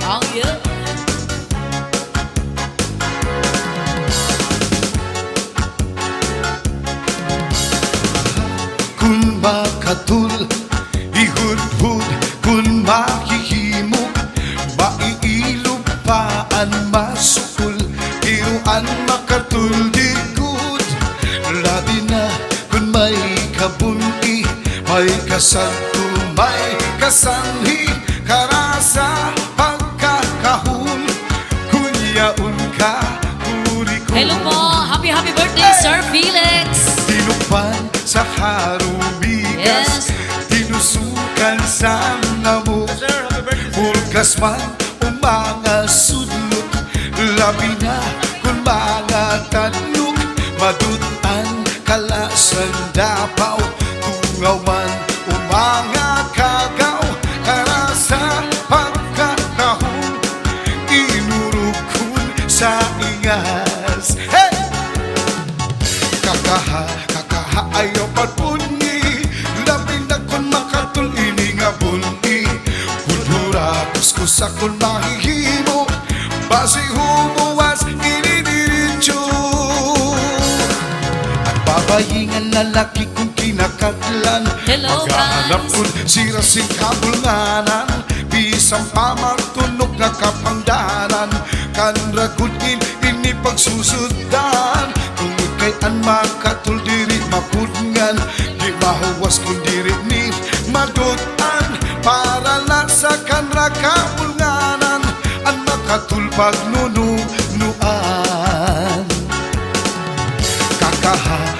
Oh, yeah. Kung makatul, ihudhud, kung makihimog, maiilupaan masukul, tiruan makatul di good. Labi na kung may kabunti, may kasanto, may kasanhi, karasa, pagkakahul, kunyaun ka, kurikong. Hello po. Happy birthday, Sir Felix. Tinupan sa harumigas, Yes. tinusukan sa ngamok, pulgas man o mga sudlot, labi na kung mga tanok, madutan kalasan dapaw, tungaw man o mga kagaw, karasa pagkakahon, inurukun sa ingas. Hey! Kakaha ayaw patpungi, labi na kung makatul ini nga bunti, kudura kuskus akong mahihimo, basi humuwas inidiritso. Ang babayingan lalaki kong kinakatlan, Hello, maghahanap guys. kong sirasing kabulnganan, bisang pamartunok nga kapangdanan, kanragudin ini pagsusudan, kung kay an makatul diri mapudngan, di mahawas kung diri ni madutan, para lang sa kanra kabulnganan, an makatul pagnunuan.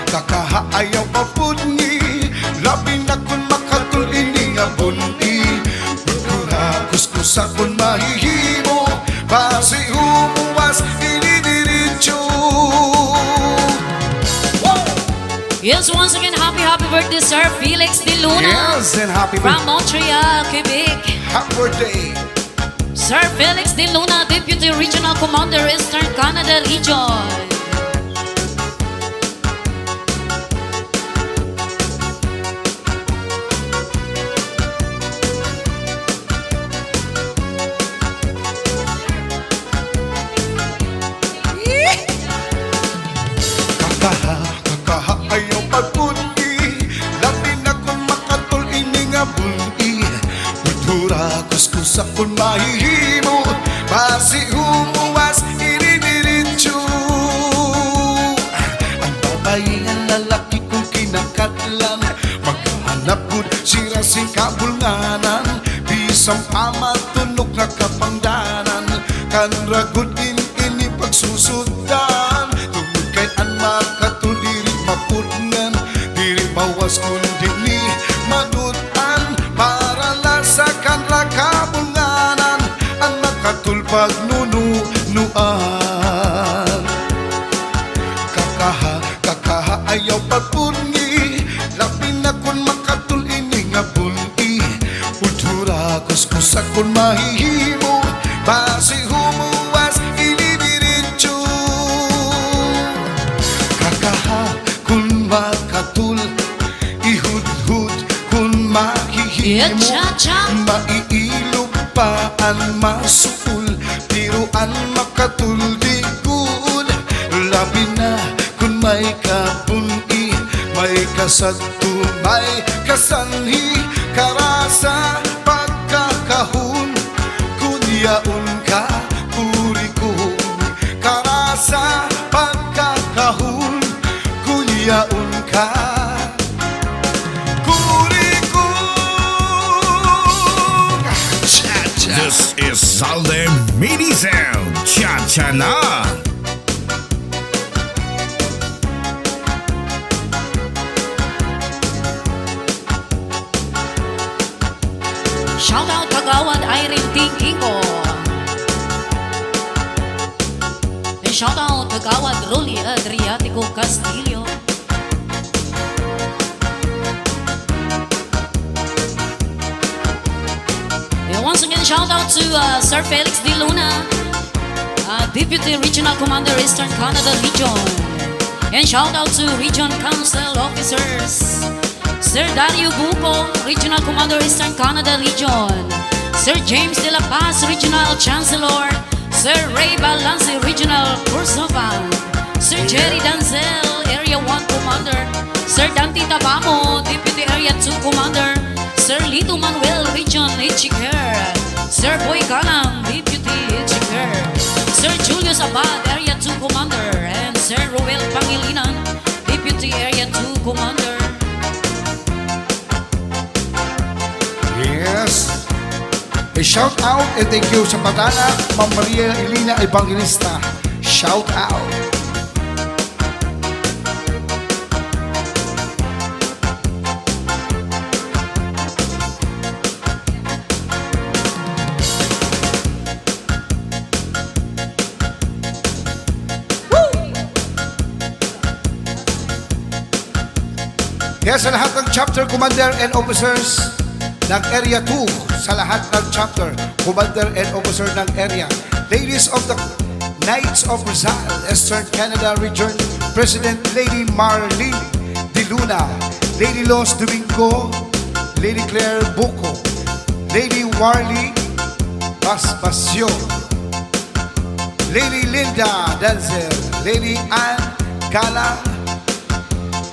Kakaha ayaw papudngi, labi na kung makatul ini nga bunti, pagkura kuskus akong mahihimo, basi humuwas inidiritso. Yes, once again, happy birthday, Sir Felix De Luna. Yes, and happy From Montreal, Quebec. birthday. Sir Felix De Luna, Deputy Regional Commander, Eastern Canada Region. Kakaha ayaw pagpunti, labi na kung makatul ini nga bunti, kultura kuskus akong mahihimo, basi humuwas inidiritso. Ang babayingan lalaki kong kinakatlan, maghanap gud sirasing kabulnganan, bisang pamatunog nga kapangdanan, kanragud ini pagsusudan, tungod kay an makatul diri mapudngan, diri mawas kundi ni madutan, para lang sa kanra kabulnganan, an makatul pagnunuan. Kakaha ayaw pagpungi, labi na kung makatul ini nga bunti, kultura kuskus akong mahihimo, basi humuwas inidiritso. Kakaha kung makatul, ihudhud kung mahihimo, Cha-cha. maiilupaan masukul, tiruan makatul di good, labi na kung may kapunti, may kasagto, may kasanhi, karasa pagkakahon, kunyaun ka, kurikong, karasa pagkakahon, kunyaun ka, kurikong. Cha-cha. This is Salde Midi Sound. Cha-cha na! Shout out Kagawad Irene Tingkingo. And shout out Kagawad Rolly Adriatico Castillo. And once again, shout out to Sir Felix De Luna, Deputy Regional Commander, Eastern Canada Region. And shout out to Region Council Officers, Sir Dario Bupo, Regional Commander, Eastern Canada Region. Sir James de la Paz, Regional Chancellor. Sir Ray Balanci, Regional Kursovan. Sir Jerry Danzel, Area 1 Commander. Sir Dante Tabamo, Deputy Area 2 Commander. Sir Lito Manuel, Region Ichiker. Sir Boy Galang, Deputy Ichiker. Sir Julius Abad, Area 2 Commander. And Sir Roel Pangilinan, Deputy Area 2 Commander. Yes. A shout out and thank you sa Patana, Ma'am Maria Elena Evangelista. Shout out. Kaya sa lahat ng chapter commander and officers ng Area 2, sa lahat ng chapter commander and officer ng area, ladies of the Knights of Rizal, Eastern Canada Region, President Lady Marlene De Luna, Lady Los Domingo, Lady Claire Buco, Lady Warley Basbasio, Lady Linda Danzel, Lady Ann Gala,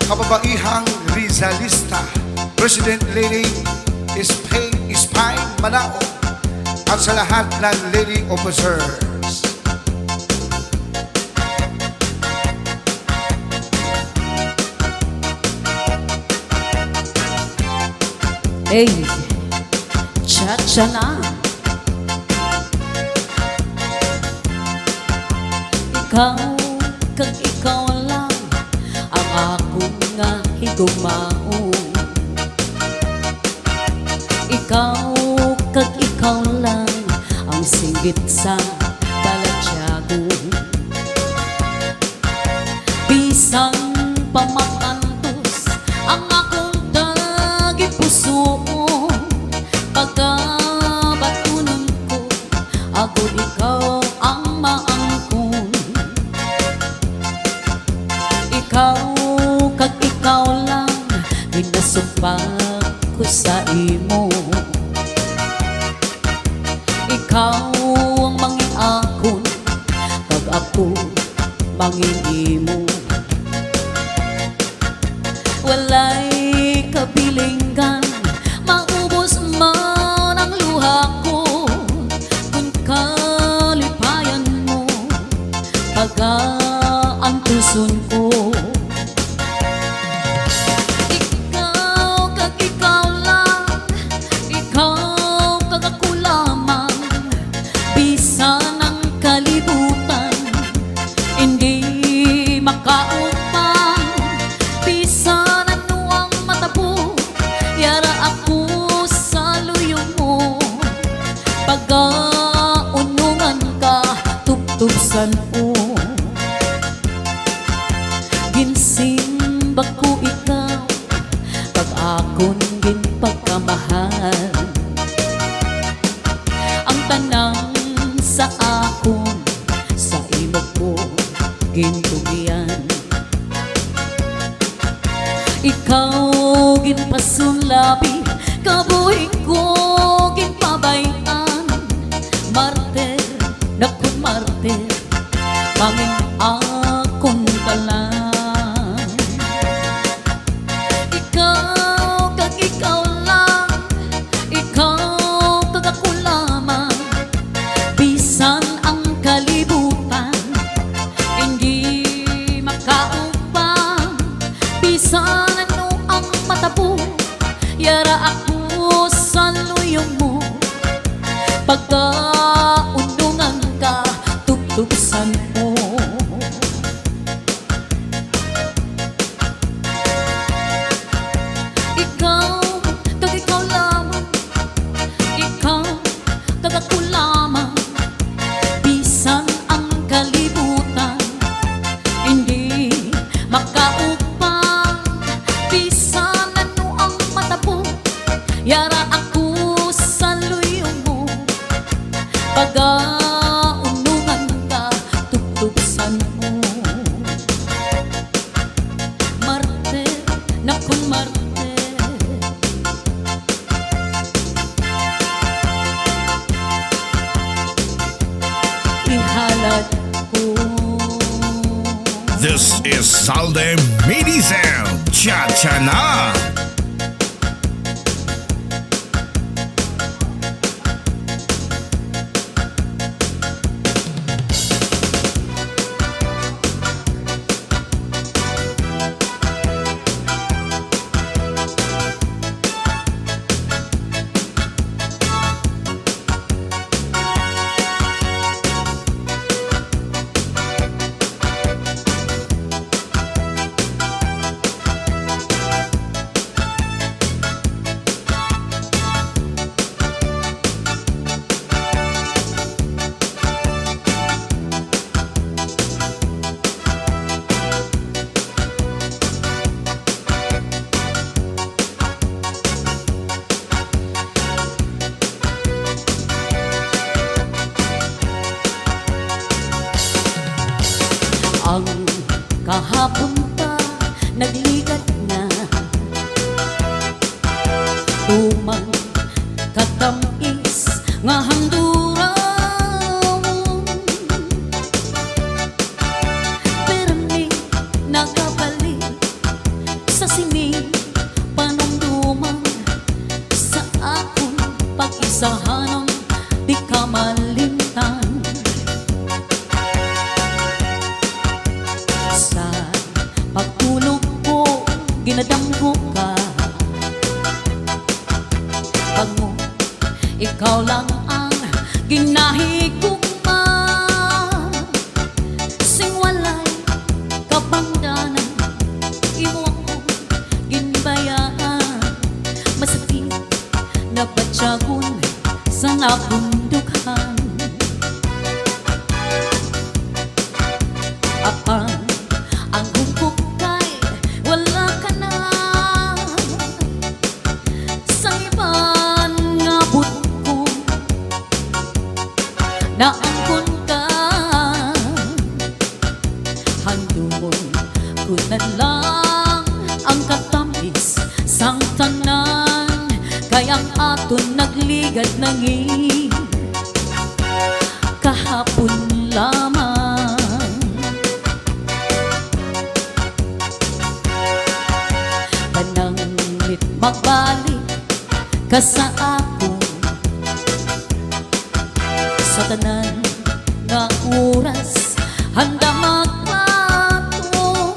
kababaihang Rizalista, President Lady Spine Manao, at sa lahat ng lady officers. Hey, cha-cha na. Ikaw, kag ikaw lang ang akong nga higumao. Ikaw, kag ikaw lang ang singgit sa balatyago. Bisang pamakantos ang akong dagi puso. Pagkabatunon ko, ako ikaw ang maangkon. Ikaw, kag ikaw lang ginasumpak ko sa imo. Ikaw ang mangin akon, kag ako mangin imo. Walay kabilinggan, maubos man ang luha ko, kung kalipayan mo, ang tuson ko. Ikaw, kag ikaw lang, ikaw, kag ako lamang, bisan ang kalibutan, hindi makaupang, bisan ano ang matabo, yara ako sa luyo mo. Pagkaunungan ka, tuptupsan mo. Ginsimbag ko ikaw, pag akon ginpagkamahal. Ang tanang sa akon, sa imog mo gintugian. Ikaw ginpasunlabi, kabuhi ko ginpabayan. Martir, nakun martir, mangin akong talang. Ikaw, kag ikaw lang, ikaw, kag ako lamang, bisan ang kalibutan, hindi makaupang, bisan ano ang matabo, yara ako sa luyo mo. Pagkaunungan ka, tuptupsan mo. Ikaw, kag ikaw lamang, ikaw, kag ako lamang, bisan ang kalibutan, hindi makaupang, bisan ano ang matabo, yara ako sa luyo mo. Pagkaunungan ka, tuptupsan mo. Marte, nakun marte. This is Salde Medicel Cha-Cha Na. Ang kahapon pa nagligat na, tuman katamis nga handuraw, pero ni nakabalik sa sining panumduman, sa akong pag-isahanong di ka malimtan. Sa pagtulog ko, ginadamgo ka. Bango, ikaw lang ang ginahigugma. Sing walay kabangdanan, imo ako ginbayaan. Masakit na batyagon sa nabundukan. Apang ang humpok kay wala ka na, sa iban nga butko naangkon ka. Handumon ko na lang ang katamis sang tanan, kay ang aton nagligad nangin kahapon lamang. Pananglit magbalik ka sa ako, sa tanan nga oras handa magpatong.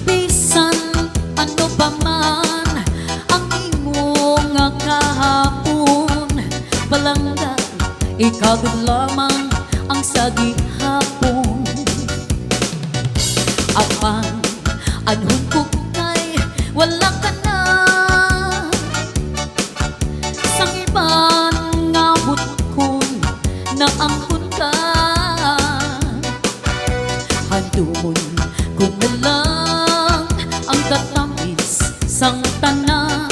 Bisan ano pa man ang imo nga kahapon, palangga ikaw lamang ang sagihapon. Apang anhon ko kay wala ka na, sang iban nga butkon na angkon ka. Handumon ko na lang ang katamis sang tanan,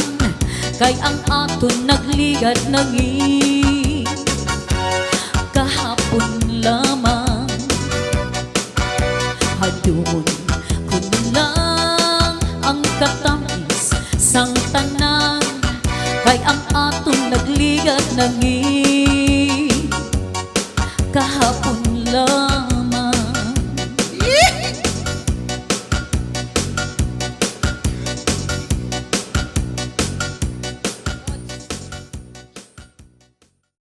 kay ang aton nagligad nangin kahapon lamang. Handumon ko na lang ang katamis sang tanan, kay ang aton nagligad nangin kahapon lang.